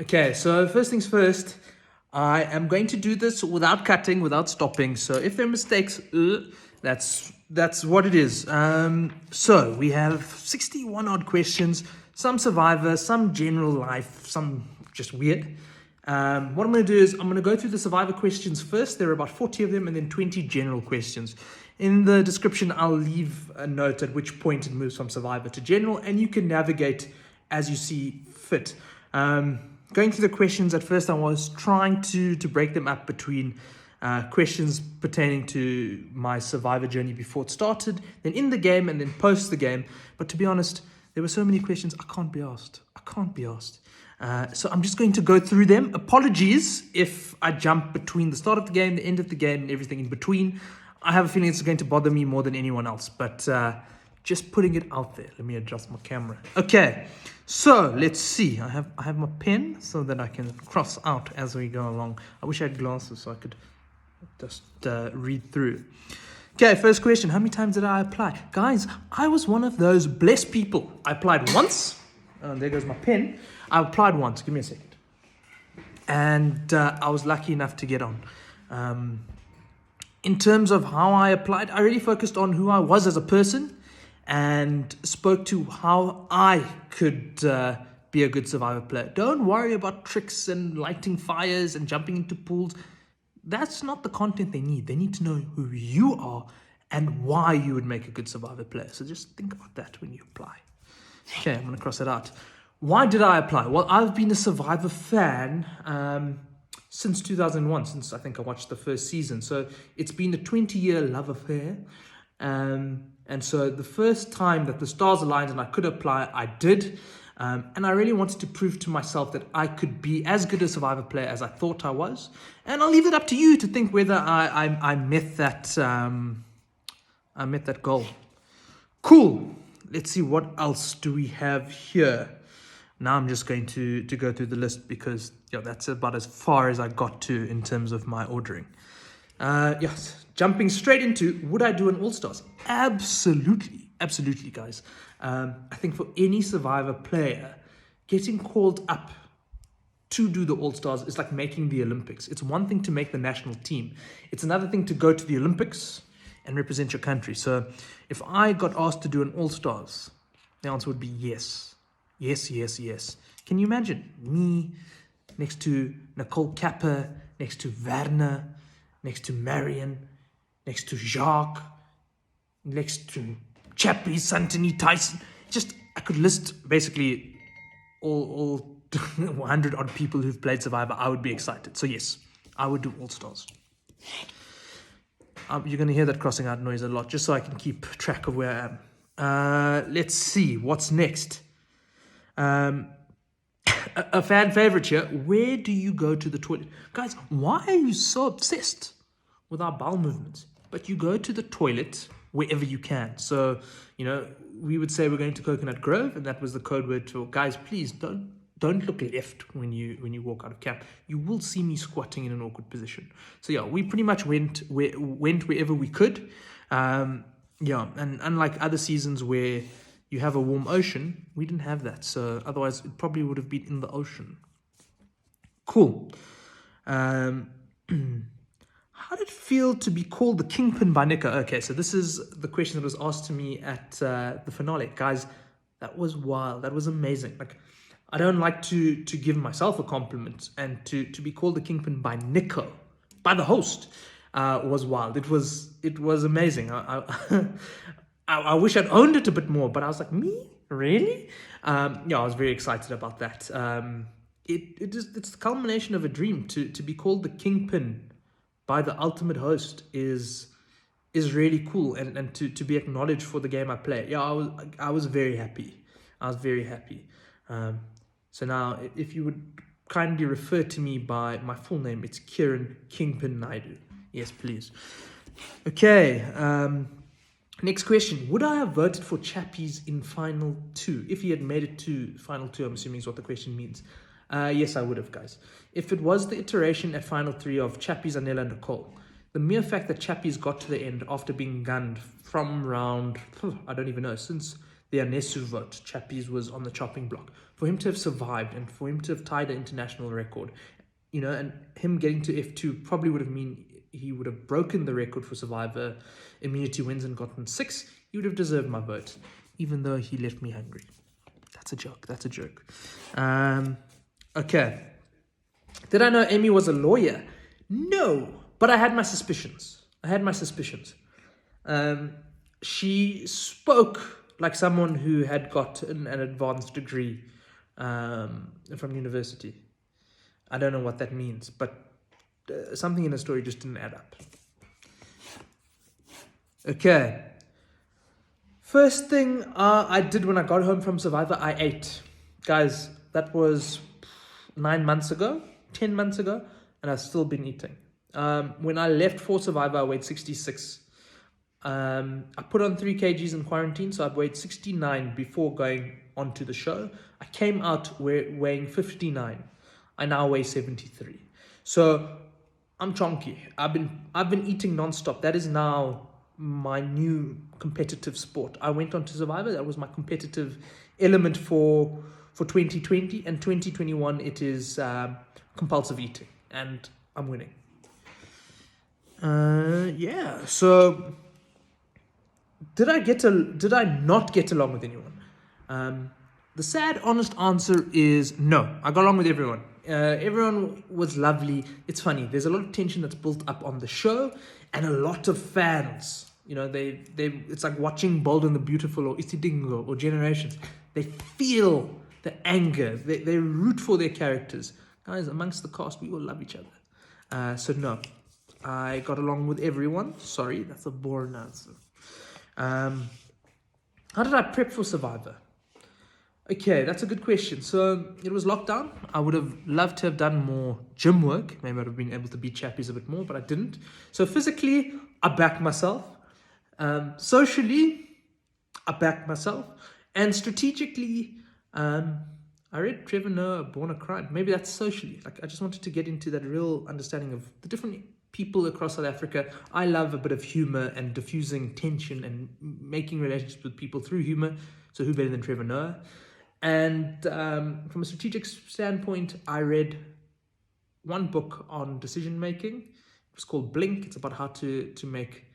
Okay, so first things first, I am going to do this without cutting, without stopping. So if there are mistakes, that's what it is. So we have 61 odd questions, some survivor, some general life, some just weird. What I'm going to do is I'm going to go through the survivor questions first. There are about 40 of them, and then 20 general questions. In the description, I'll leave a note at which point it moves from survivor to general, and you can navigate as you see fit. Going through the questions, at first I was trying to break them up between questions pertaining to my survivor journey before it started, then in the game, and then post the game. But to be honest, there were so many questions I can't be asked. So I'm just going to go through them. Apologies if I jump between the start of the game, the end of the game, and everything in between. I have a feeling it's going to bother me more than anyone else, but just putting it out there. Let me adjust my camera. Okay, so let's see. I have my pen so that I can cross out as we go along. I wish I had glasses so I could just read through. Okay, first question. How many times did I apply? Guys, I was one of those blessed people. I applied once. There goes my pen. I applied once. Give me a second. And I was lucky enough to get on. In terms of how I applied, I really focused on who I was as a person and spoke to how I could be a good survivor player. Don't worry about tricks and lighting fires and jumping into pools. That's not the content they need. They need to know who you are and why you would make a good survivor player. So just think about that when you apply. Okay, I'm going to cross it out. Why did I apply? Well, I've been a survivor fan since 2001, since I think I watched the first season. So it's been a 20-year love affair. And so the first time that the stars aligned and I could apply, I did. And I really wanted to prove to myself that I could be as good a survivor player as I thought I was. And I'll leave it up to you to think whether I met that goal. Cool. Let's see, what else do we have here? Now I'm just going to go through the list because that's about as far as I got to in terms of my ordering. Yes, jumping straight into, would I do an All-Stars? Absolutely, guys. I think for any survivor player, getting called up to do the All-Stars is like making the Olympics. It's one thing to make the national team. It's another thing to go to the Olympics and represent your country. So if I got asked to do an All-Stars, the answer would be yes. Yes. Can you imagine me next to Nicole Kappa, next to Werner, next to Marion, next to Jacques, next to Chaps, Santini, Tyson? I could list basically all 100 odd people who've played Survivor. I would be excited. So yes, I would do All-Stars. You're going to hear that crossing out noise a lot, just so I can keep track of where I am. Let's see, what's next? A fan favorite here. Where do you go to the toilet? Guys, why are you so obsessed with our bowel movements? But you go to the toilet wherever you can. So, we would say we're going to Coconut Grove, and that was the code word for, guys, please don't look left when you walk out of camp. You will see me squatting in an awkward position. So yeah, we pretty much went wherever we could. And unlike other seasons where you have a warm ocean, we didn't have that. So otherwise, it probably would have been in the ocean. Cool. How did it feel to be called the Kingpin by Nicole? Okay, so this is the question that was asked to me at the finale. Guys, that was wild. That was amazing. Like, I don't like to give myself a compliment, and to be called the Kingpin by Nicole, by the host, was wild. It was amazing. I wish I'd owned it a bit more, but I was like, me? Really? I was very excited about that. It's the culmination of a dream. To be called the Kingpin by the ultimate host is really cool, and to be acknowledged for the game I play. I was very happy. So now, if you would kindly refer to me by my full name, it's Kiran Kingpin Naidoo. Yes, please. Okay. Next question. Would I have voted for Chappies in Final 2? If he had made it to Final 2, I'm assuming is what the question means. Yes, I would have, guys. If it was the iteration at Final 3 of Chappies, Nella, and Nicole, the mere fact that Chappies got to the end after being gunned from round, I don't even know, since the Anesu vote. Chappies was on the chopping block. For him to have survived and for him to have tied an international record, and him getting to F2 probably would have mean he would have broken the record for Survivor immunity wins and gotten 6. He would have deserved my vote, even though he left me hungry. That's a joke. That's a joke. Okay. Did I know Amy was a lawyer? No, but I had my suspicions. She spoke like someone who had got an advanced degree from university. I don't know what that means, but something in the story just didn't add up. Okay. First thing I did when I got home from Survivor, I ate. Guys, that was 9 months ago, 10 months ago, and I've still been eating. When I left for Survivor, I weighed 66. I put on 3 kgs in quarantine, so I weighed 69 before going onto the show. I came out weighing 59. I now weigh 73. So I'm chonky. I've been eating non-stop. That is now my new competitive sport. I went on to Survivor. That was my competitive element for 2020, and 2021 it is compulsive eating, and I'm winning. Yeah. So did I not get along with anyone? The sad, honest answer is no. I got along with everyone. Everyone was lovely. It's funny. There's a lot of tension that's built up on the show, and a lot of fans. It's like watching Bold and the Beautiful or Isidingo or Generations. They feel the anger. They root for their characters. Guys, amongst the cast, we all love each other. So no, I got along with everyone. Sorry, that's a boring answer. How did I prep for Survivor? Okay, that's a good question. So it was lockdown. I would have loved to have done more gym work. Maybe I would have been able to beat Chappies a bit more, but I didn't. So physically, I backed myself. Socially, I backed myself. And strategically, I read Trevor Noah, Born a Crime. Maybe that's socially. Like, I just wanted to get into that real understanding of the different people across South Africa. I love a bit of humor and diffusing tension and making relationships with people through humor. So who better than Trevor Noah? And from a strategic standpoint, I read one book on decision making. It was called Blink. It's about how to make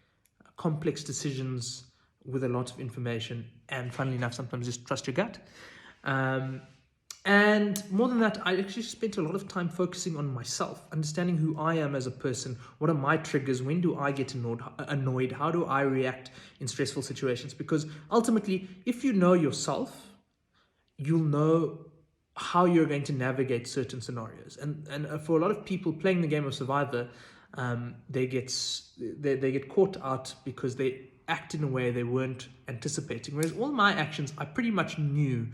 complex decisions with a lot of information. And funnily enough, sometimes just trust your gut. And more than that, I actually spent a lot of time focusing on myself, understanding who I am as a person. What are my triggers? When do I get annoyed? How do I react in stressful situations? Because ultimately, if you know yourself, you'll know how you're going to navigate certain scenarios. And for a lot of people playing the game of Survivor, they get caught out because they act in a way they weren't anticipating. Whereas all my actions, I pretty much knew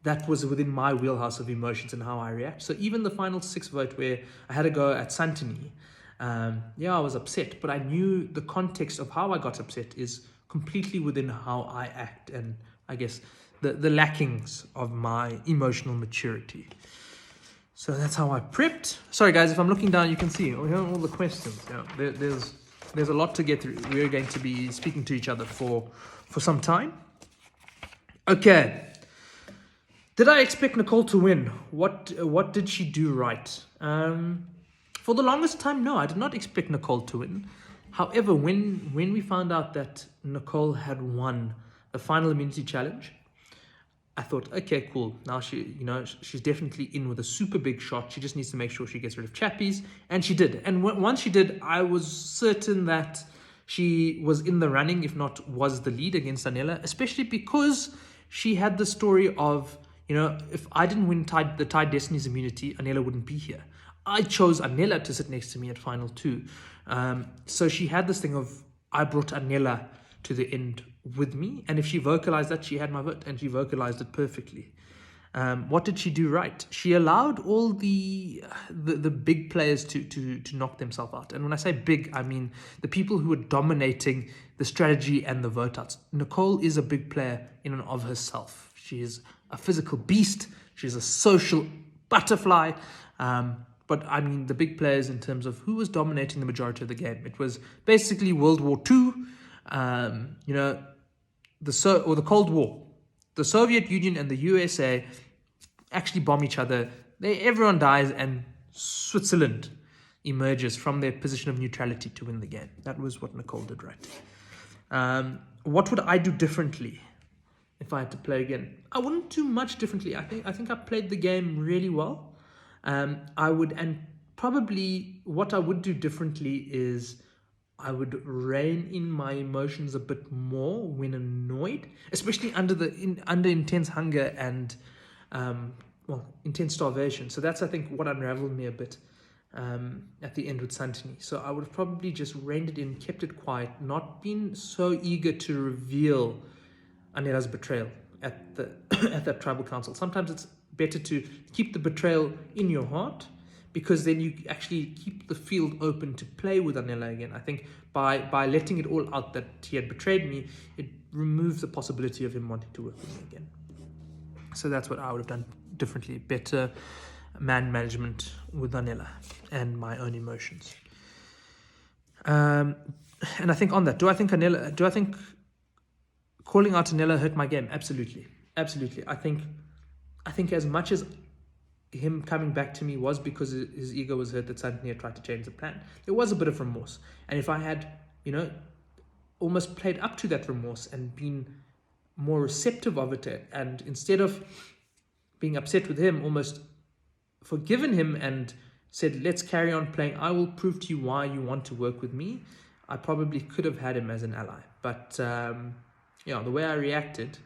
that was within my wheelhouse of emotions and how I react. So even the final 6 vote where I had to go at Santini, I was upset, but I knew the context of how I got upset is completely within how I act, and I guess the lackings of my emotional maturity. So that's how I prepped. Sorry guys, if I'm looking down, you can see all the questions. There's a lot to get through. We're going to be speaking to each other for some time. Okay. Did I expect Nicole to win? What did she do right? For the longest time, no, I did not expect Nicole to win. However, when we found out that Nicole had won the final immunity challenge, I thought, okay, cool. Now she's definitely in with a super big shot. She just needs to make sure she gets rid of Chappies, and she did. And once she did, I was certain that she was in the running, if not was the lead against Nella, especially because she had the story of, if I didn't win the Tide Destiny's immunity, Nella wouldn't be here. I chose Nella to sit next to me at final 2. So she had this thing of, I brought Nella to the end with me, and if she vocalized that, she had my vote, and she vocalized it perfectly. What did she do right? She allowed all the big players to knock themselves out. And when I say big, I mean the people who were dominating the strategy and the vote outs. Nicole is a big player in and of herself. She is a physical beast. She's a social butterfly. But I mean the big players in terms of who was dominating the majority of the game. It was basically World War II, the Cold War. the Soviet Union and the USA actually bomb each other. Everyone dies, and Switzerland emerges from their position of neutrality to win the game. That was what Nicole did right. What would I do differently if I had to play again? I wouldn't do much differently. I think I played the game really well. Probably what I would do differently is I would rein in my emotions a bit more when annoyed, especially under intense hunger and intense starvation. So that's, I think, what unraveled me a bit at the end with Santini. So I would have probably just reined it in, kept it quiet, not been so eager to reveal Nella's betrayal at that tribal council. Sometimes it's better to keep the betrayal in your heart, because then you actually keep the field open to play with Nella again. I think by letting it all out that he had betrayed me, it removes the possibility of him wanting to work with me again. So that's what I would have done differently. Better man management with Nella and my own emotions. And I think on that, do I think calling out Nella hurt my game? Absolutely. I think as much as him coming back to me was because his ego was hurt that Santini had tried to change the plan, there was a bit of remorse. And if I had, almost played up to that remorse and been more receptive of it, and instead of being upset with him, almost forgiven him and said, let's carry on playing, I will prove to you why you want to work with me, I probably could have had him as an ally. But the way I reacted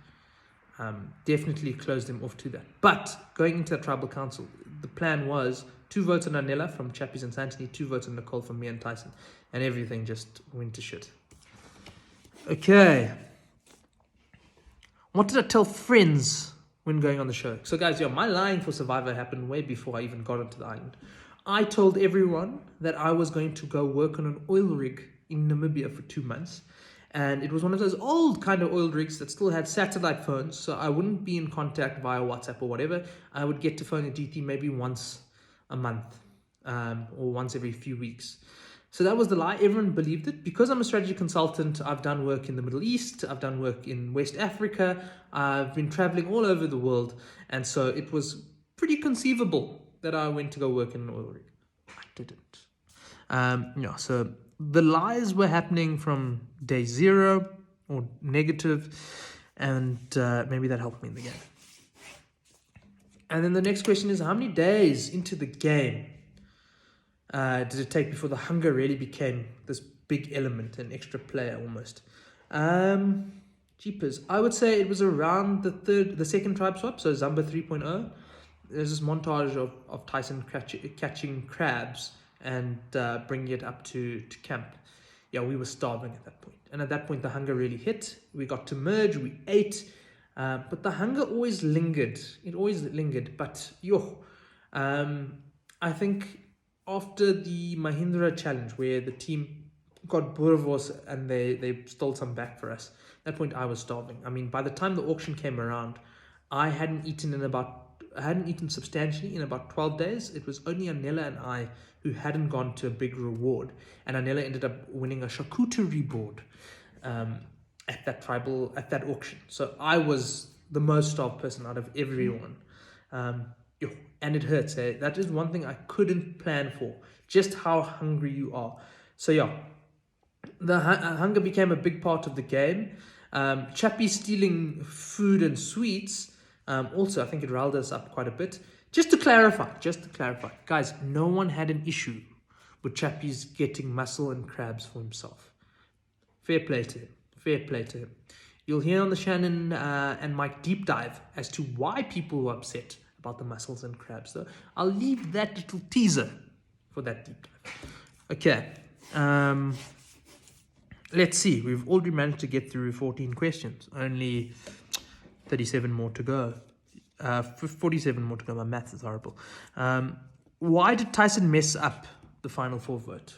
definitely closed him off to that. But going into the tribal council, the plan was 2 votes on Nella from Chaps and Santini, 2 votes on Nicole from me and Tyson, and everything just went to shit. Okay. What did I tell friends when going on the show? So guys, my lying for Survivor happened way before I even got onto the island. I told everyone that I was going to go work on an oil rig in Namibia for 2 months. And it was one of those old kind of oil rigs that still had satellite phones, so I wouldn't be in contact via WhatsApp or whatever. I would get to phone a GT maybe once a month or once every few weeks. So that was the lie. Everyone believed it. Because I'm a strategy consultant, I've done work in the Middle East, I've done work in West Africa, I've been traveling all over the world, and so it was pretty conceivable that I went to go work in an oil rig. I didn't. So the lies were happening from day 0 or negative, and maybe that helped me in the game. And then the next question is, how many days into the game did it take before the hunger really became this big element, an extra player almost? Jeepers. I would say it was around the second tribe swap, so Zamba 3.0. There's this montage of Tyson catching crabs and bringing it up to camp. We were starving at that point. And at that point, the hunger really hit. We got to merge, we ate. But the hunger always lingered. It always lingered. But I think after the Mahindra challenge, where the team got Boerewors and they stole some back for us, at that point I was starving. I mean, by the time the auction came around, I hadn't eaten substantially in about 12 days. It was only Nella and I who hadn't gone to a big reward. And Nella ended up winning a charcuterie board at that auction. So I was the most starved person out of everyone. And it hurts. That is one thing I couldn't plan for, just how hungry you are. So the hunger became a big part of the game. Chappie stealing food and sweets, also I think it riled us up quite a bit. Just to clarify, guys, no one had an issue with Chappie's getting mussel and crabs for himself. Fair play to him. You'll hear on the Shannon and Mike deep dive as to why people were upset about the mussels and crabs, though. I'll leave that little teaser for that deep dive. Okay. Let's see. We've already managed to get through 14 questions. Only 37 more to go. 47 more to go. My math is horrible. Why did Tyson mess up the final 4 vote?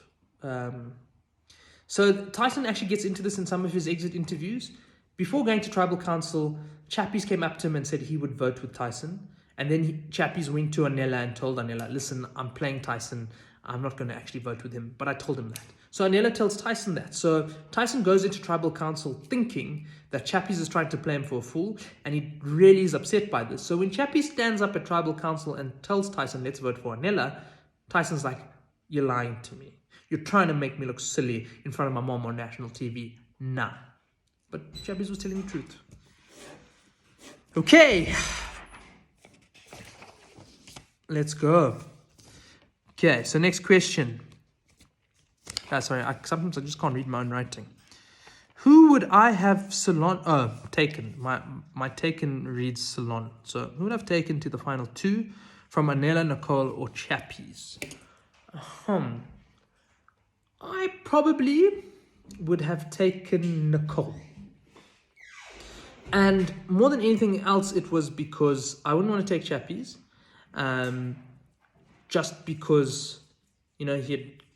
So Tyson actually gets into this in some of his exit interviews. Before going to tribal council, Chappies came up to him and said he would vote with Tyson. And then Chappies went to Nella and told Nella, listen, I'm playing Tyson. I'm not going to actually vote with him. But I told him that. So Nella tells Tyson that. So Tyson goes into tribal council thinking that Chappies is trying to play him for a fool, and he really is upset by this. So when Chappies stands up at tribal council and tells Tyson, let's vote for Nella, Tyson's like, you're lying to me. You're trying to make me look silly in front of my mom on national TV. Nah. But Chappies was telling the truth. Okay. Let's go. Okay, so next question. Sometimes I just can't read my own writing. Who would I have taken? My taken reads Salon. So who would I have taken to the final 2 from Nella, Nicole, or Chappies? I probably would have taken Nicole. And more than anything else, it was because I wouldn't want to take Chappies. Just because, he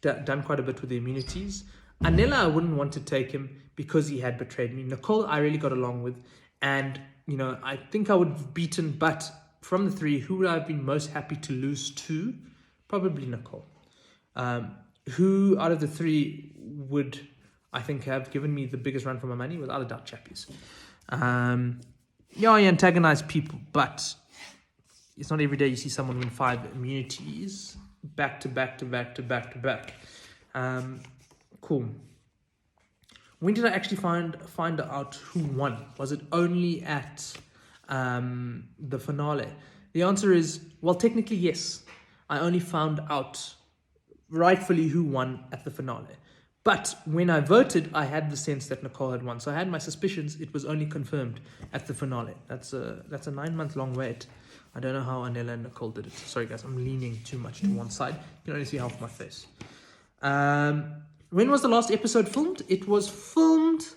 had done quite a bit with the immunities. Nella, I wouldn't want to take him because he had betrayed me. Nicole, I really got along with. And, I think I would have beaten, but from the 3, who would I have been most happy to lose to? Probably Nicole. Who out of the 3 would, I think, have given me the biggest run for my money? Without a doubt, Chappies. He antagonized people, but it's not every day you see someone win 5 immunities back to back to back to back to back. Cool. When did I actually find out who won? Was it only at the finale? The answer is, well, technically yes. I only found out rightfully who won at the finale. But when I voted, I had the sense that Nicole had won. So I had my suspicions. It was only confirmed at the finale. That's a 9-month long wait. I don't know how Nella and Nicole did it. Sorry, guys. I'm leaning too much to one side. You can only see half my face. When was the last episode filmed? It was filmed...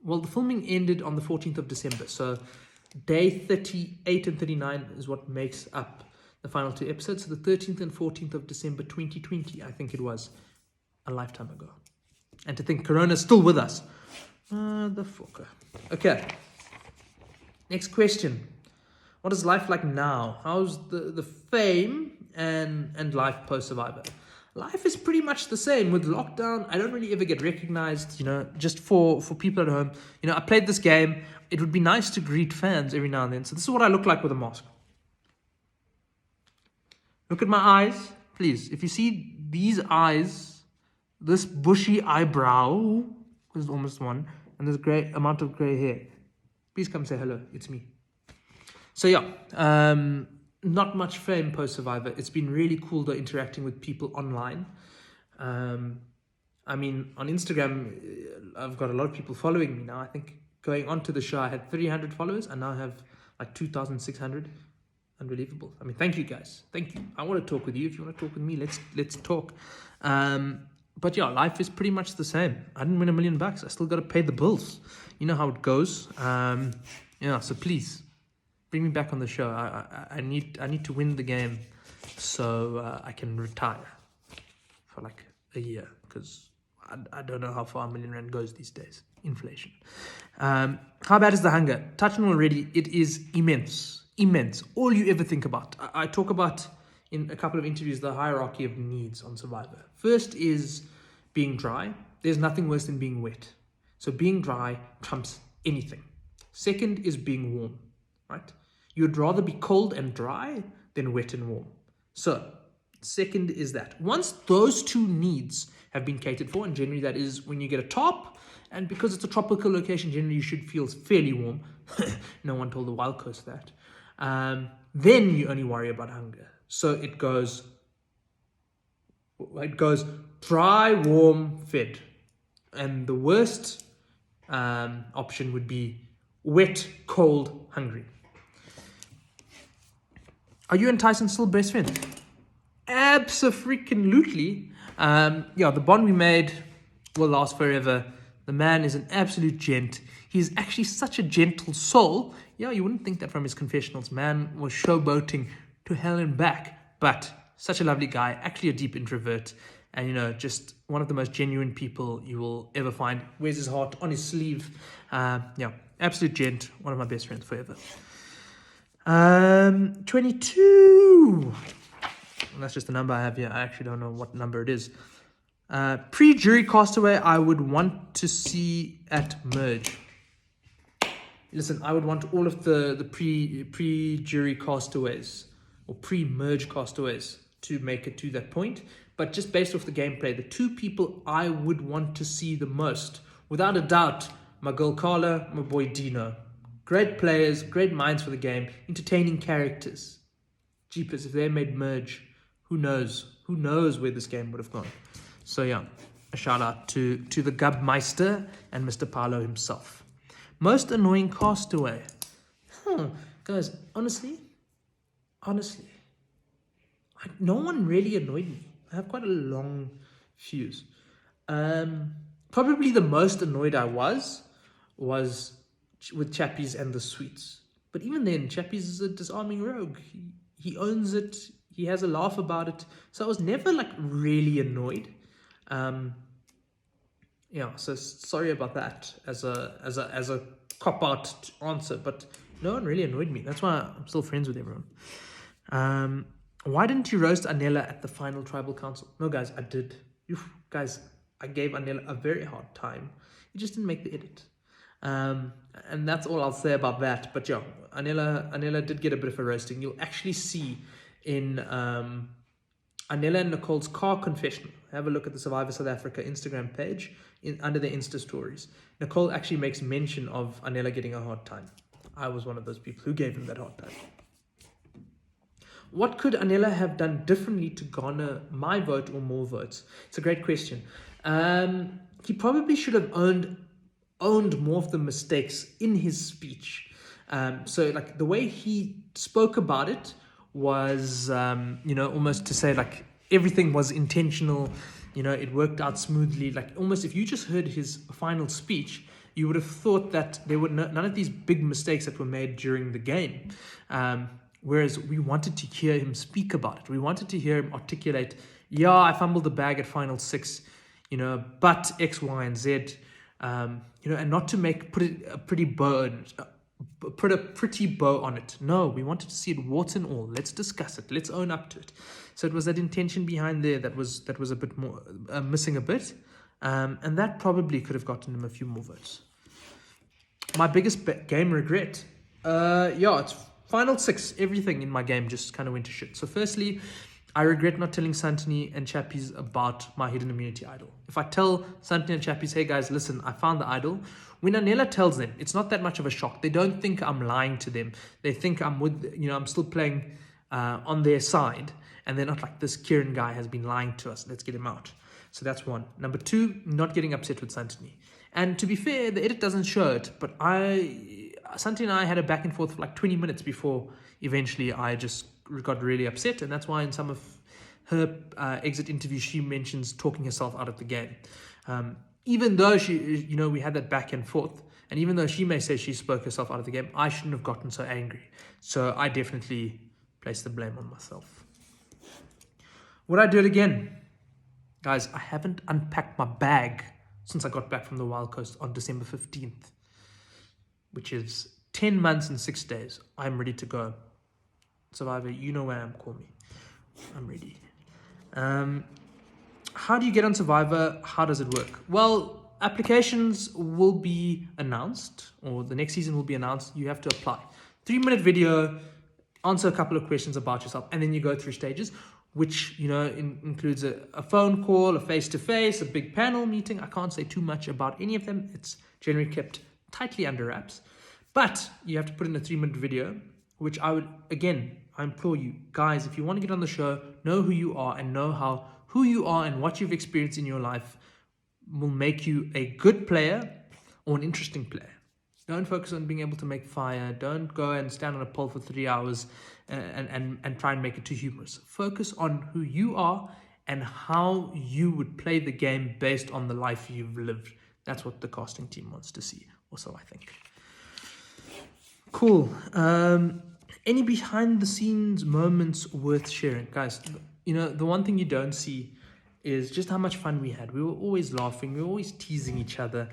Well, the filming ended on the 14th of December. So day 38 and 39 is what makes up the final 2 episodes. So the 13th and 14th of December 2020, I think it was. A lifetime ago. And to think Corona's still with us. The fucker. Okay. Next question. What is life like now? How's the fame and life post-Survivor? Life is pretty much the same. With lockdown, I don't really ever get recognized, just for people at home. I played this game. It would be nice to greet fans every now and then. So this is what I look like with a mask. Look at my eyes. Please, if you see these eyes... This bushy eyebrow, there's almost one, and this great amount of grey hair. Please come say hello. It's me. So not much fame post-Survivor. It's been really cool though interacting with people online. On Instagram, I've got a lot of people following me now. I think going on to the show, I had 300 followers. I now have like 2,600. Unbelievable. Thank you guys. Thank you. I want to talk with you. If you want to talk with me, let's talk. But yeah, life is pretty much the same. I didn't win $1 million. I still got to pay the bills. You know how it goes. So please bring me back on the show. I need to win the game so I can retire for like a year, because I don't know how far R1 million goes these days. Inflation. How bad is the hunger? Touched on already. It is immense. All you ever think about. I talk about in a couple of interviews the hierarchy of needs on Survivor. First is being dry. There's nothing worse than being wet. So being dry trumps anything. Second is being warm, right? You'd rather be cold and dry than wet and warm. So second is that. Once those 2 needs have been catered for, and generally that is when you get a top, and because it's a tropical location, generally you should feel fairly warm. No one told the Wildcoast that. Then you only worry about hunger. So it goes dry, warm, fed. And the worst option would be wet, cold, hungry. Are you and Tyson still best friends? Abso-freaking-lutely. The bond we made will last forever. The man is an absolute gent. He's actually such a gentle soul. You wouldn't think that from his confessionals. Man was showboating to hell and back, but such a lovely guy, actually a deep introvert, and just one of the most genuine people you will ever find. Wears his heart on his sleeve. Absolute gent, one of my best friends forever. 22. And that's just the number I have here. I actually don't know what number it is. Pre-jury castaway, I would want to see at merge. Listen, I would want all of the pre-jury castaways or pre-merge castaways to make it to that point. But just based off the gameplay, the two people I would want to see the most, without a doubt, my girl Carla, my boy Dino. Great players, great minds for the game, entertaining characters. Jeepers, if they made merge, who knows? Who knows where this game would have gone? So yeah, a shout out to the Gubmeister and Mr. Paolo himself. Most annoying castaway. Guys, honestly, no one really annoyed me. I have quite a long fuse. Probably the most annoyed I was with Chappies and the sweets. But even then, Chappies is a disarming rogue. He owns it. He has a laugh about it. So I was never like really annoyed. Yeah, so sorry about that as a cop-out answer, but no one really annoyed me. That's why I'm still friends with everyone. Why didn't you roast Nella at the final tribal council? No, guys, I did. Guys, I gave Nella a very hard time. He just didn't make the edit. And that's all I'll say about that. But yeah, Nella did get a bit of a roasting. You'll actually see in Nella and Nicole's car confession. Have a look at the Survivor South Africa Instagram page under the Insta stories. Nicole actually makes mention of Nella getting a hard time. I was one of those people who gave him that hard time. What could Nella have done differently to garner my vote or more votes? It's a great question. He probably should have owned more of the mistakes in his speech. So like the way he spoke about it was, almost to say like everything was intentional, it worked out smoothly. Like almost if you just heard his final speech, you would have thought that there were none of these big mistakes that were made during the game. Whereas we wanted to hear him speak about it. We wanted to hear him articulate, yeah, I fumbled the bag at final 6, but X, Y, and Z, and not to put a pretty bow on it. No, we wanted to see it warts and all. Let's discuss it. Let's own up to it. So it was that intention behind there that was a bit more missing a bit, and that probably could have gotten him a few more votes. My biggest game regret, it's final 6. Everything in my game just kind of went to shit. So firstly, I regret not telling Santini and Chappies about my hidden immunity idol. If I tell Santini and Chappies, hey guys, listen, I found the idol. When Nella tells them, it's not that much of a shock. They don't think I'm lying to them. They think I'm still playing on their side. And they're not like, this Kiran guy has been lying to us. Let's get him out. So that's one. Number 2, not getting upset with Santini. And to be fair, the edit doesn't show it, but Santini and I had a back and forth for like 20 minutes before eventually I just got really upset. And that's why in some of her exit interviews, she mentions talking herself out of the game. Even though we had that back and forth, and even though she may say she spoke herself out of the game, I shouldn't have gotten so angry. So I definitely place the blame on myself. Would I do it again? Guys, I haven't unpacked my bag since I got back from the Wildcoast on December 15th, which is 10 months and 6 days. I'm ready to go. Survivor, you know where I am, call me. I'm ready. How do you get on Survivor? How does it work? Well, applications will be announced, or the next season will be announced. You have to apply. 3-minute video, answer a couple of questions about yourself, and then you go through stages, which includes a phone call, a face-to-face, a big panel meeting. I can't say too much about any of them. It's generally kept tightly under wraps. But you have to put in a 3-minute video, which I implore you, guys, if you want to get on the show, know who you are and know how who you are and what you've experienced in your life will make you a good player or an interesting player. Don't focus on being able to make fire. Don't go and stand on a pole for 3 hours and try and make it too humorous. Focus on who you are and how you would play the game based on the life you've lived. That's what the casting team wants to see. Also, I think. Cool. Any behind the scenes moments worth sharing? Guys, the one thing you don't see is just how much fun we had. We were always laughing. We were always teasing each other.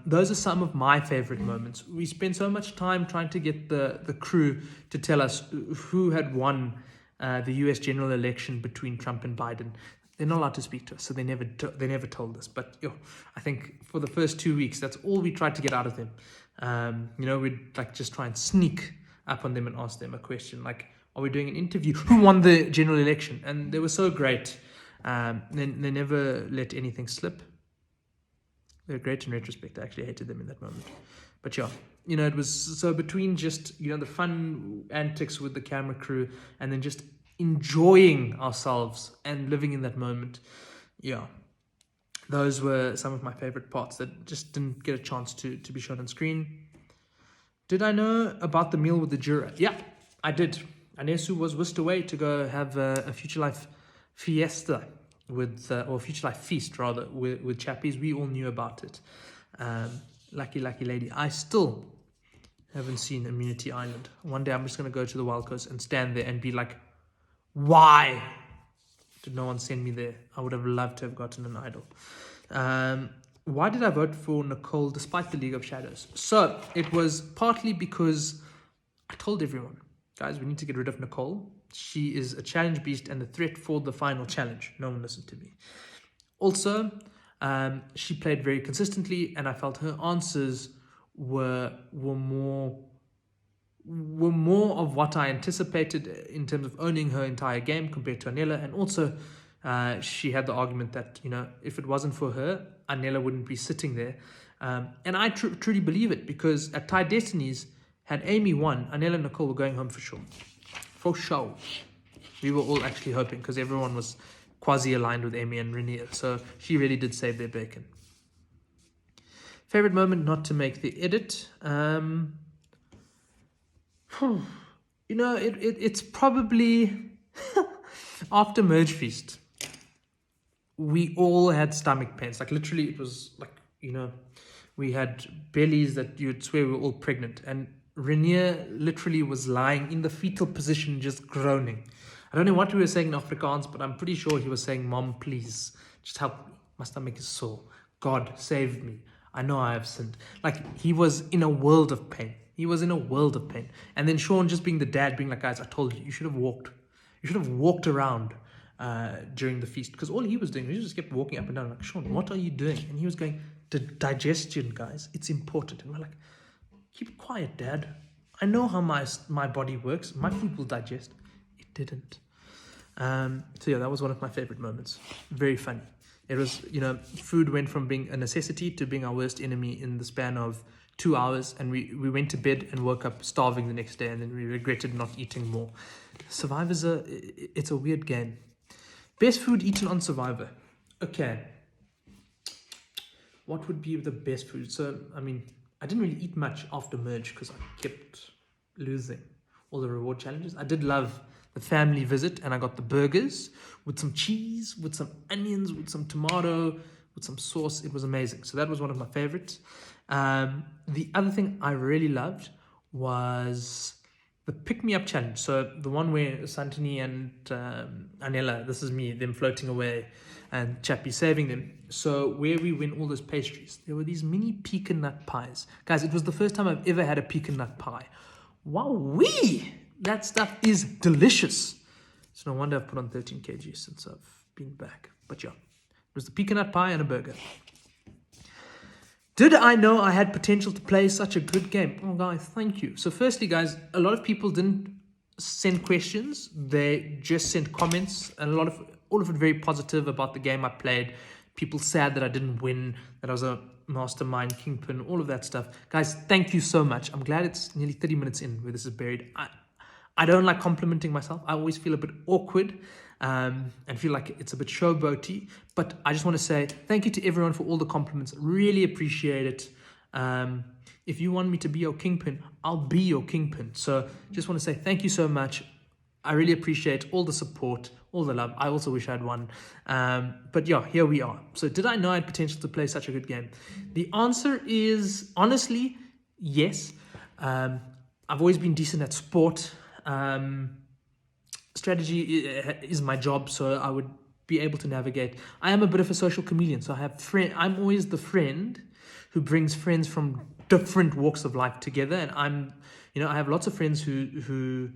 Those are some of my favorite moments. We spent so much time trying to get the crew to tell us who had won the US general election between Trump and Biden. they're not allowed to speak to us, so they never told us. But I think for the first 2 weeks, that's all we tried to get out of them. We'd like just try and sneak up on them and ask them a question like, are we doing an interview? Who won the general election? And they were so great. They never let anything slip. They're great in retrospect. I actually hated them in that moment. But it was so between just, the fun antics with the camera crew and then just enjoying ourselves and living in that moment. Those were some of my favorite parts that just didn't get a chance to be shown on screen. Did I know about the meal with the juror? Yeah, I did. Anesu was whisked away to go have a Future Life fiesta or Future Life feast rather with Chappies. We all knew about it. Lucky lady. I still haven't seen Immunity Island. One day I'm just going to go to the Wildcoast and stand there and be like, why did no one send me there? I would have loved to have gotten an idol. Why did I vote for Nicole despite the League of Shadows? So it was partly because I told everyone, guys, we need to get rid of Nicole. She is a challenge beast and a threat for the final challenge. No one listened to me. Also, she played very consistently, and I felt her answers were more of what I anticipated in terms of owning her entire game compared to Nella. And also, she had the argument that, if it wasn't for her, Nella wouldn't be sitting there. And I truly believe it, because at Tie Destinies, had Amy won, Nella and Nicole were going home for sure. For sure. We were all actually hoping, because everyone was quasi-aligned with Amy and Rainier. So she really did save their bacon. Favorite moment not to make the edit? It's probably after Merge Feast. We all had stomach pains. Like literally, it was like, we had bellies that you'd swear we were all pregnant. And Rainier literally was lying in the fetal position, just groaning. I don't know what we were saying in Afrikaans, but I'm pretty sure he was saying, Mom, please, just help me. My stomach is sore. God, save me. I know I have sinned. Like, he was in a world of pain. And then Sean, just being the dad, being like, guys, I told you, you should have walked. You should have walked around during the feast. Because all he was doing, he just kept walking up and down. Like, Sean, what are you doing? And he was going, digestion, guys. It's important. And we're like, keep quiet, Dad. I know how my body works. My food will digest. It didn't. That was one of my favorite moments. Very funny. It was, food went from being a necessity to being our worst enemy in the span of 2 hours. And we went to bed and woke up starving the next day. And then we regretted not eating more. Survivor's it's a weird game. Best food eaten on Survivor. Okay. What would be the best food? So, I didn't really eat much after Merge because I kept losing all the reward challenges. I did love the family visit, and I got the burgers with some cheese, with some onions, with some tomato, with some sauce. It was amazing. So that was one of my favorites. The other thing I really loved was the Pick Me Up challenge. So the one where Santini and Nella, this is me, them floating away and Chappie saving them. So where we win all those pastries, there were these mini pecan nut pies. Guys, it was the first time I've ever had a pecan nut pie. Wowee! That stuff is delicious. It's no wonder I've put on 13 kg since I've been back. But it was the pecan nut pie and a burger. Did I know I had potential to play such a good game? Oh, guys, thank you. So firstly, guys, a lot of people didn't send questions. They just sent comments, and all of it very positive about the game I played. People sad that I didn't win, that I was a mastermind, Kingpin, all of that stuff. Guys, thank you so much. I'm glad it's nearly 30 minutes in where this is buried. I don't like complimenting myself. I always feel a bit awkward and feel like it's a bit showboaty. But I just want to say thank you to everyone for all the compliments. Really appreciate it. If you want me to be your Kingpin, I'll be your Kingpin. So just want to say thank you so much. I really appreciate all the support, all the love. I also wish I had won. But here we are. So did I know I had potential to play such a good game? The answer is honestly, yes. I've always been decent at sport. Strategy is my job, so I would be able to navigate. I am a bit of a social chameleon, so I'm always the friend who brings friends from different walks of life together. And I have lots of friends who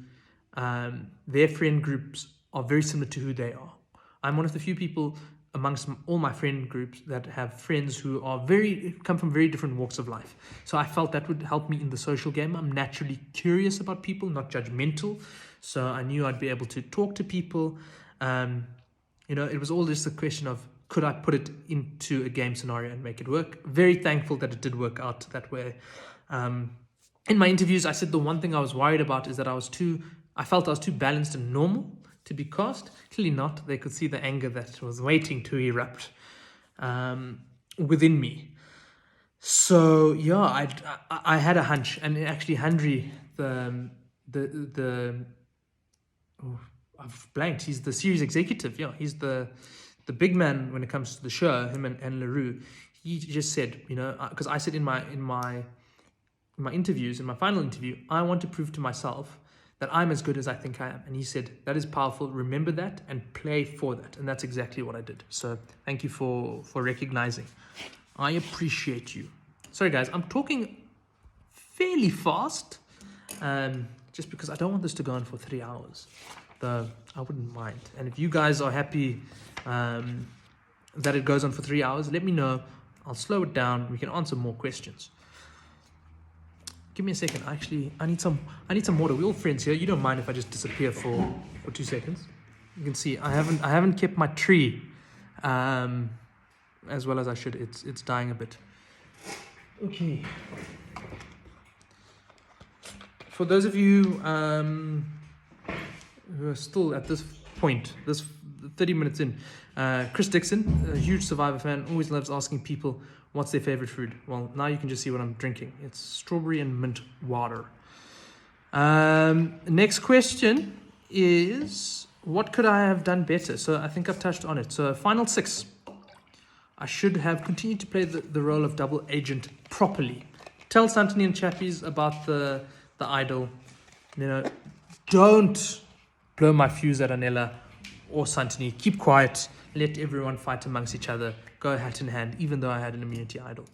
their friend groups are very similar to who they are. I'm one of the few people amongst all my friend groups that have friends who are come from very different walks of life. So I felt that would help me in the social game. I'm naturally curious about people, not judgmental. So I knew I'd be able to talk to people. It was all just a question of, could I put it into a game scenario and make it work? Very thankful that it did work out that way. In my interviews, I said the one thing I was worried about is that I felt I was too balanced and normal to be cast. Clearly not. They could see the anger that was waiting to erupt within me. So yeah, I had a hunch, and actually Henry, I've blanked. He's the series executive. Yeah, he's the big man when it comes to the show. Him and LaRue. He just said, because I said in my interviews, in my final interview, I want to prove to myself that I'm as good as I think I am. And he said, that is powerful. Remember that and play for that. And that's exactly what I did. So thank you for recognizing. I appreciate you. Sorry, guys, I'm talking fairly fast, just because I don't want this to go on for 3 hours. Though I wouldn't mind. And if you guys are happy that it goes on for 3 hours, let me know. I'll slow it down. We can answer more questions. Give me a second. Actually, I need some water. We're all friends here. You don't mind if I just disappear for 2 seconds? You can see I haven't kept my tree as well as I should. It's dying a bit. Okay. For those of you who are still at this point, this 30 minutes in, Chris Dixon, a huge Survivor fan, always loves asking people what's their favorite food. Well, now you can just see what I'm drinking. It's strawberry and mint water. Next question is, what could I have done better? So I think I've touched on it. So final 6. I should have continued to play the role of double agent properly. Tell Santini and Chappies about the idol. Don't blow my fuse at Nella or Santini. Keep quiet. Let everyone fight amongst each other. Go hat in hand, even though I had an immunity idol.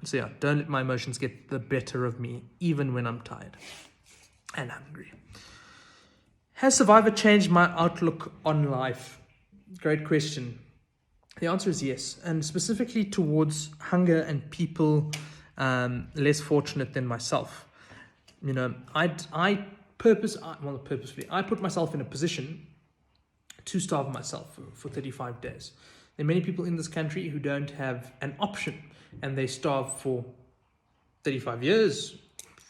So yeah, don't let my emotions get the better of me, even when I'm tired and hungry. Has Survivor changed my outlook on life? Great question. The answer is yes, and specifically towards hunger and people less fortunate than myself. I put myself in a position to starve myself for 35 days. There are many people in this country who don't have an option, and they starve for 35 years.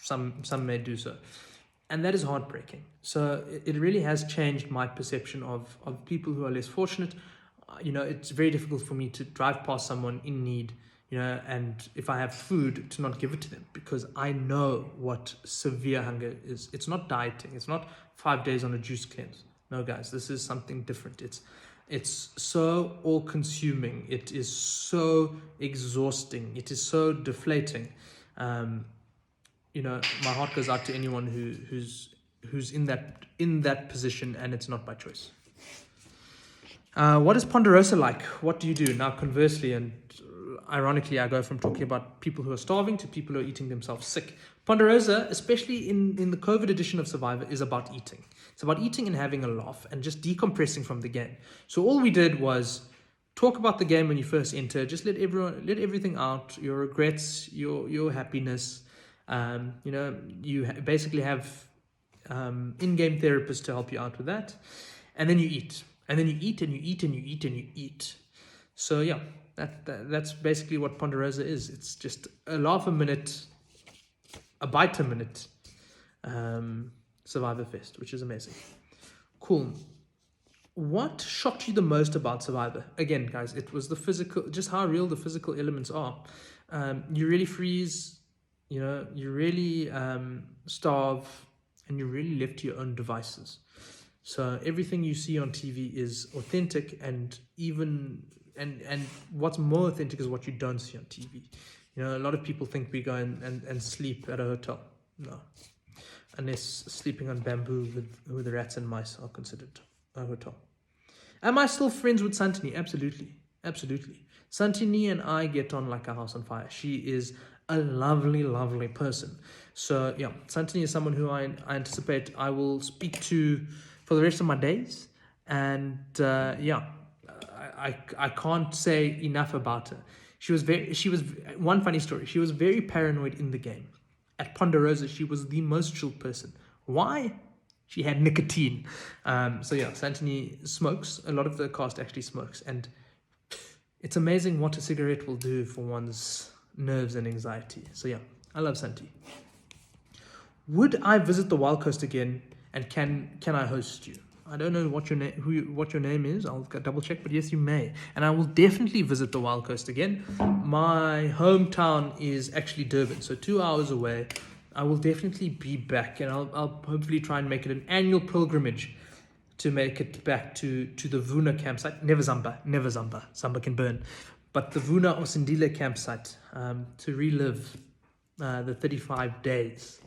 Some may do so. And that is heartbreaking. So it really has changed my perception of people who are less fortunate. It's very difficult for me to drive past someone in need, and if I have food, to not give it to them, because I know what severe hunger is. It's not dieting. It's not 5 days on a juice cleanse. No, guys, this is something different. It's so all-consuming. It is so exhausting. It is so deflating. My heart goes out to anyone who's in that position, and it's not by choice. What is Ponderosa like? What do you do? Now, conversely, and ironically, I go from talking about people who are starving to people who are eating themselves sick. Ponderosa, especially in the COVID edition of Survivor, is about eating. It's about eating and having a laugh and just decompressing from the game. So all we did was talk about the game when you first enter. Just let everything out, your regrets, your happiness. You basically have in-game therapists to help you out with that. And then you eat. And then you eat and you eat and you eat and you eat. So yeah, that's basically what Ponderosa is. It's just a laugh a minute, a bite a minute, Survivor Fest, which is amazing. Cool. What shocked you the most about Survivor? Again, guys, it was the physical, just how real the physical elements are. You really freeze, you really starve, and you're really left to your own devices. So everything you see on TV is authentic, and what's more authentic is what you don't see on TV. A lot of people think we go and sleep at a hotel. No. Unless sleeping on bamboo with the rats and mice are considered a hotel. Am I still friends with Santini? Absolutely. Absolutely. Santini and I get on like a house on fire. She is a lovely, lovely person. So yeah, Santini is someone who I anticipate I will speak to for the rest of my days. And I can't say enough about her. She was one funny story. She was very paranoid in the game. At Ponderosa, she was the most chill person. Why? She had nicotine. Santini smokes. A lot of the cast actually smokes. And it's amazing what a cigarette will do for one's nerves and anxiety. So yeah, I love Santi. Would I visit the Wildcoast again? And can I host you? I don't know what your name is. I'll double check, but yes, you may. And I will definitely visit the Wildcoast again. My hometown is actually Durban, so 2 hours away. I will definitely be back, and I'll hopefully try and make it an annual pilgrimage to make it back to the Vuna campsite. Never Zamba. Zamba can burn. But the Vuna or Sindile campsite to relive the 35 days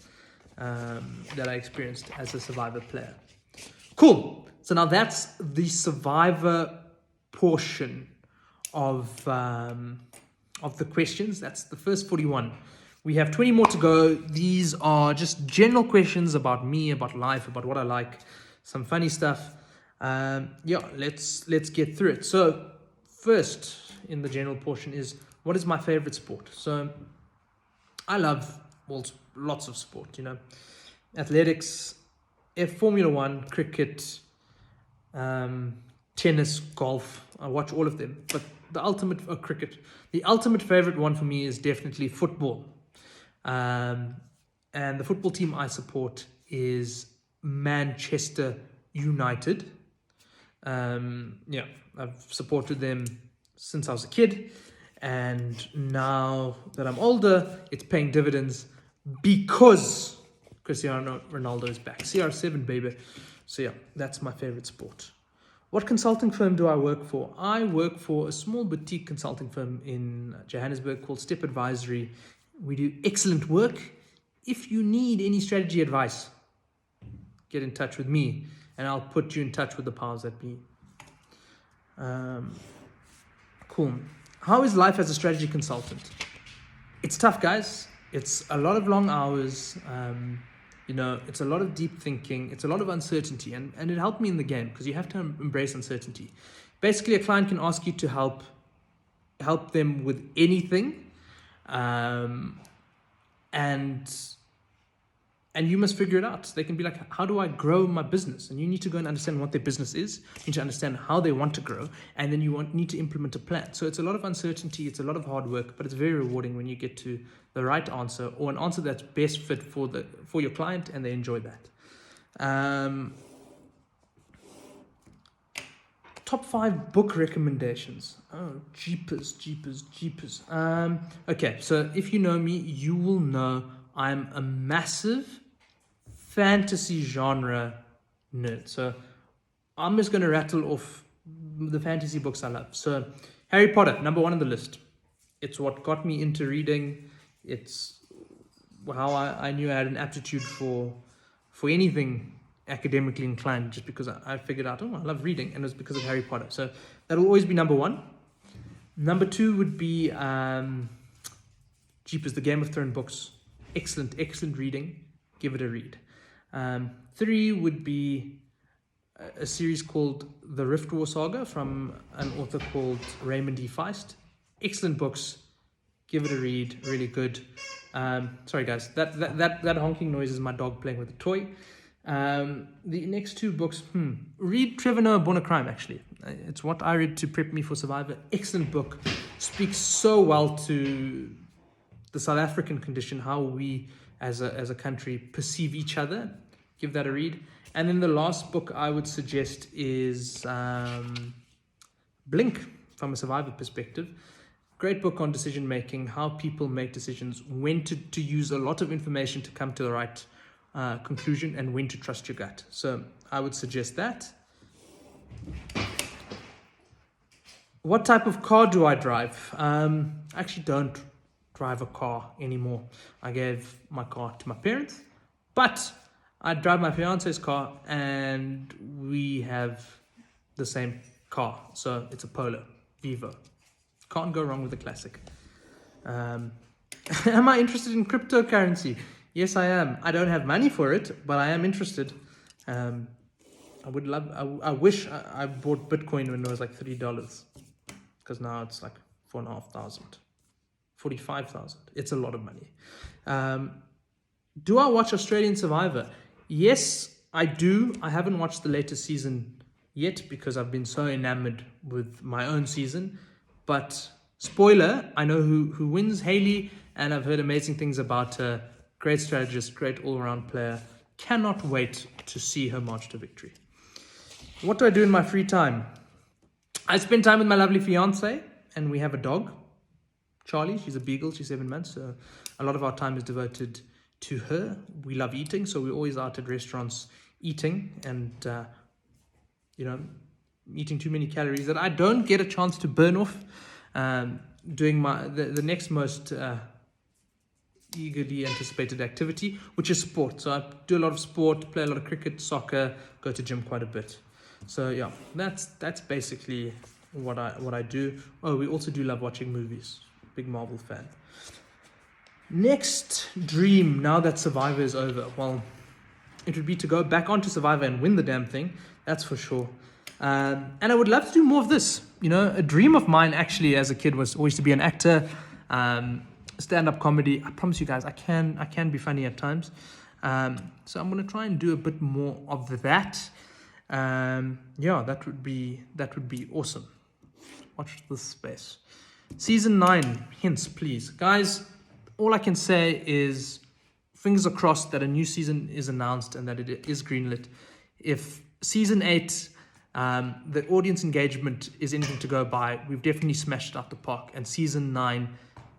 that I experienced as a Survivor player. Cool. So now that's the Survivor portion of the questions. That's the first 41. We have 20 more to go. These are just general questions about me, about life, about what I like, some funny stuff. Let's get through it. So first in the general portion is, what is my favorite sport? So I love lots of sport, athletics, Formula One, cricket, tennis, golf. I watch all of them. But the ultimate favorite one for me is definitely football. And the football team I support is Manchester United. I've supported them since I was a kid. And now that I'm older, it's paying dividends because Cristiano Ronaldo is back. CR7, baby. So yeah, that's my favorite sport. What consulting firm do I work for? I work for a small boutique consulting firm in Johannesburg called Step Advisory. We do excellent work. If you need any strategy advice, get in touch with me and I'll put you in touch with the powers that be. Cool. How is life as a strategy consultant? It's tough, guys. It's a lot of long hours. It's a lot of deep thinking. It's a lot of uncertainty. And it helped me in the game because you have to embrace uncertainty. Basically, a client can ask you to help them with anything. And you must figure it out. They can be like, how do I grow my business? And you need to go and understand what their business is. You need to understand how they want to grow. And then you need to implement a plan. So it's a lot of uncertainty. It's a lot of hard work, but it's very rewarding when you get to the right answer or an answer that's best fit for your client and they enjoy that. Top 5 book recommendations. Oh, jeepers. Okay, so if you know me, you will know I'm a massive fantasy genre nerd. So I'm just going to rattle off the fantasy books I love. So Harry Potter, number 1 on the list. It's what got me into reading. It's how I knew I had an aptitude for anything academically inclined, just because I figured out, I love reading, and it was because of Harry Potter. So that'll always be number 1. Number 2 would be Jeepers, the Game of Thrones books. Excellent reading. Give it a read. 3 would be a series called The Rift War Saga from an author called Raymond E. Feist. Excellent books. Give it a read. Really good. Sorry guys, that honking noise is my dog playing with a toy. The next 2 books, read Trevor Noah, Born a Crime, actually. It's what I read to prep me for Survivor. Excellent book. Speaks so well to the South African condition, how we as a country perceive each other. Give that a read. And then the last book I would suggest is Blink, from a Survivor perspective. Great book on decision making, how people make decisions, when to use a lot of information to come to the right conclusion, and when to trust your gut. So I would suggest that. What type of car do I drive? I actually don't drive a car anymore. I gave my car to my parents, but I drive my fiance's car and we have the same car. So it's a Polo Vivo. Can't go wrong with a classic. Am I interested in cryptocurrency? Yes, I am. I don't have money for it, but I am interested. I wish I bought Bitcoin when it was like $3, because now it's like 4,500, 45,000. It's a lot of money. Do I watch Australian Survivor? Yes, I do. I haven't watched the latest season yet because I've been so enamored with my own season. But spoiler, I know who wins, Hayley, and I've heard amazing things about her. Great strategist, great all-around player. Cannot wait to see her march to victory. What do I do in my free time? I spend time with my lovely fiance, and we have a dog, Charlie. She's a beagle. She's 7 months, so a lot of our time is devoted to her. We love eating, so we're always out at restaurants eating, and eating too many calories that I don't get a chance to burn off doing the next most eagerly anticipated activity, which is sport. So I do a lot of sport, play a lot of cricket, soccer, go to gym quite a bit. So yeah, that's basically what I do. Oh, we also do love watching movies. Big Marvel fan. Next dream, now that Survivor is over, well, it would be to go back onto Survivor and win the damn thing. That's for sure. And I would love to do more of this. A dream of mine actually as a kid was always to be an actor, stand-up comedy. I promise you guys, I can be funny at times. So I'm going to try and do a bit more of that. That would be awesome. Watch this space. Season 9, hints, please. Guys, all I can say is fingers are crossed that a new season is announced and that it is greenlit. If season 8, the audience engagement is anything to go by, we've definitely smashed it out the park, and season 9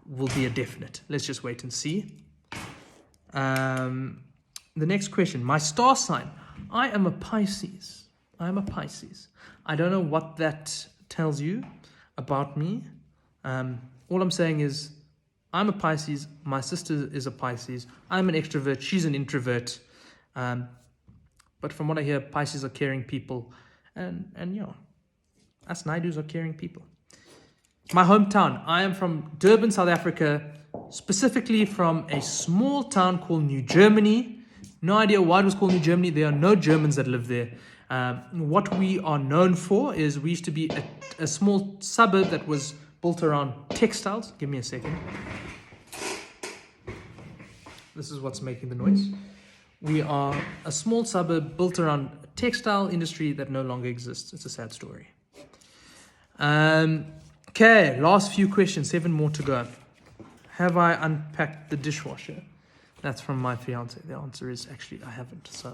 will be a definite. Let's just wait and see. The next question, my star sign. I am a Pisces. I don't know what that tells you about me. All I'm saying is I'm a Pisces. My sister is a Pisces. I'm an extrovert. She's an introvert. But from what I hear, Pisces are caring people. And us Naidoos are caring people. My hometown. I am from Durban, South Africa, specifically from a small town called New Germany. No idea why it was called New Germany. There are no Germans that live there. What we are known for is we used to be a small suburb that was built around textiles. Give me a second. This is what's making the noise. We are a small suburb built around a textile industry that no longer exists. It's a sad story. Okay, last few questions. 7 more to go. Have I unpacked the dishwasher? That's from my fiance. The answer is actually I haven't. So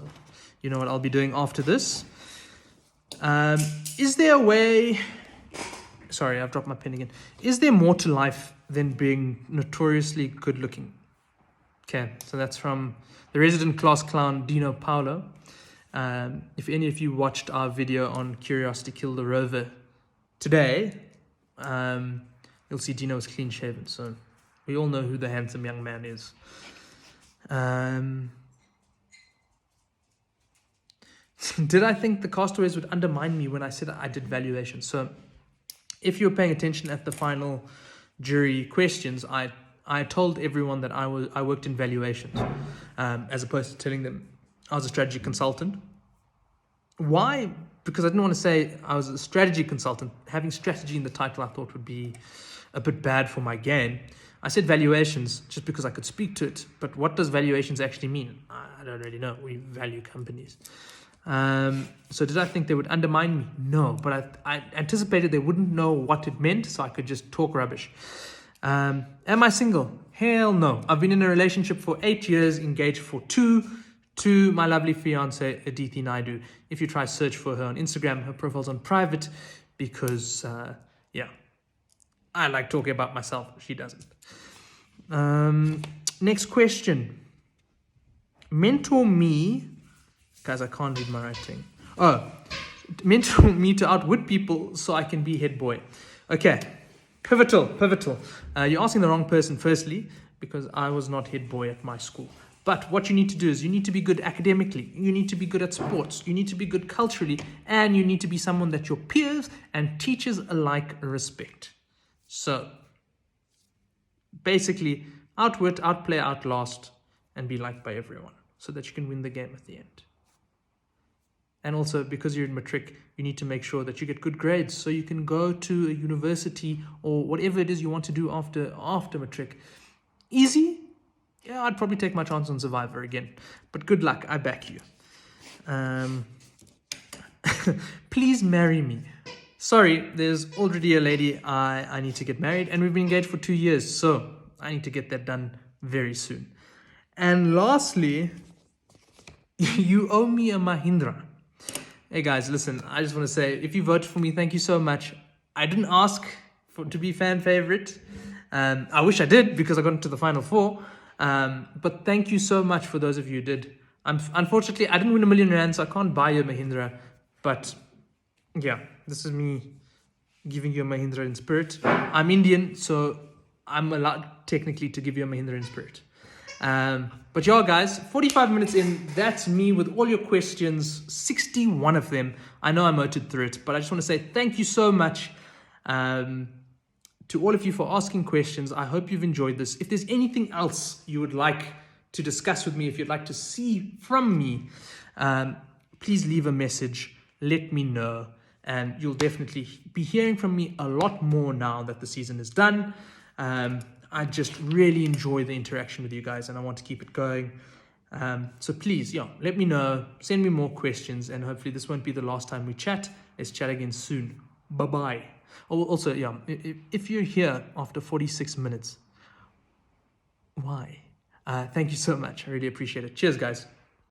you know what I'll be doing after this. Is there a way... Sorry, I've dropped my pen again. Is there more to life than being notoriously good looking? Okay, so that's from the resident class clown, Dino Paolo. If any of you watched our video on Curiosity Killed the Rover today, you'll see Dino is clean shaven. So we all know who the handsome young man is. Did I think the castaways would undermine me when I said I did valuation? So if you're paying attention at the final jury questions, I told everyone that I worked in valuations, as opposed to telling them I was a strategy consultant. Why? Because I didn't want to say I was a strategy consultant. Having strategy in the title I thought would be a bit bad for my game. I said valuations just because I could speak to it. But what does valuations actually mean? I don't really know. We value companies. So did I think they would undermine me? No, but I anticipated they wouldn't know what it meant, so I could just talk rubbish. Am I single? Hell no. I've been in a relationship for 8 years, engaged for 2 to my lovely fiance, Aditi Naidoo. If you try search for her on Instagram, her profile's on private because, I like talking about myself. She doesn't. Next question. Mentor me. Guys, I can't read my writing. Oh, mentor me to outwit people so I can be head boy. Okay. Pivotal. You're asking the wrong person, firstly, because I was not head boy at my school. But what you need to do is you need to be good academically. You need to be good at sports. You need to be good culturally. And you need to be someone that your peers and teachers alike respect. So, basically, outwit, outplay, outlast, and be liked by everyone so that you can win the game at the end. And also, because you're in matric, you need to make sure that you get good grades so you can go to a university or whatever it is you want to do after matric. Easy? Yeah, I'd probably take my chance on Survivor again. But good luck, I back you. Please marry me. Sorry, there's already a lady I need to get married, and we've been engaged for 2 years, so I need to get that done very soon. And lastly, you owe me a Mahindra. Hey guys, listen, I just want to say, if you voted for me, thank you so much. I didn't ask to be fan favorite. I wish I did, because I got into the final 4. But thank you so much for those of you who did. Unfortunately, I didn't win R1 million, so I can't buy you a Mahindra. But yeah, this is me giving you a Mahindra in spirit. I'm Indian, so I'm allowed technically to give you a Mahindra in spirit. But yeah, guys, 45 minutes in, that's me with all your questions, 61 of them. I know I motored through it, but I just want to say thank you so much to all of you for asking questions. I hope you've enjoyed this. If there's anything else you would like to discuss with me, if you'd like to see from me, please leave a message. Let me know. And you'll definitely be hearing from me a lot more now that the season is done. I just really enjoy the interaction with you guys, and I want to keep it going. So please, let me know. Send me more questions, and hopefully this won't be the last time we chat. Let's chat again soon. Bye-bye. Oh, also, if you're here after 46 minutes, why? Thank you so much. I really appreciate it. Cheers, guys.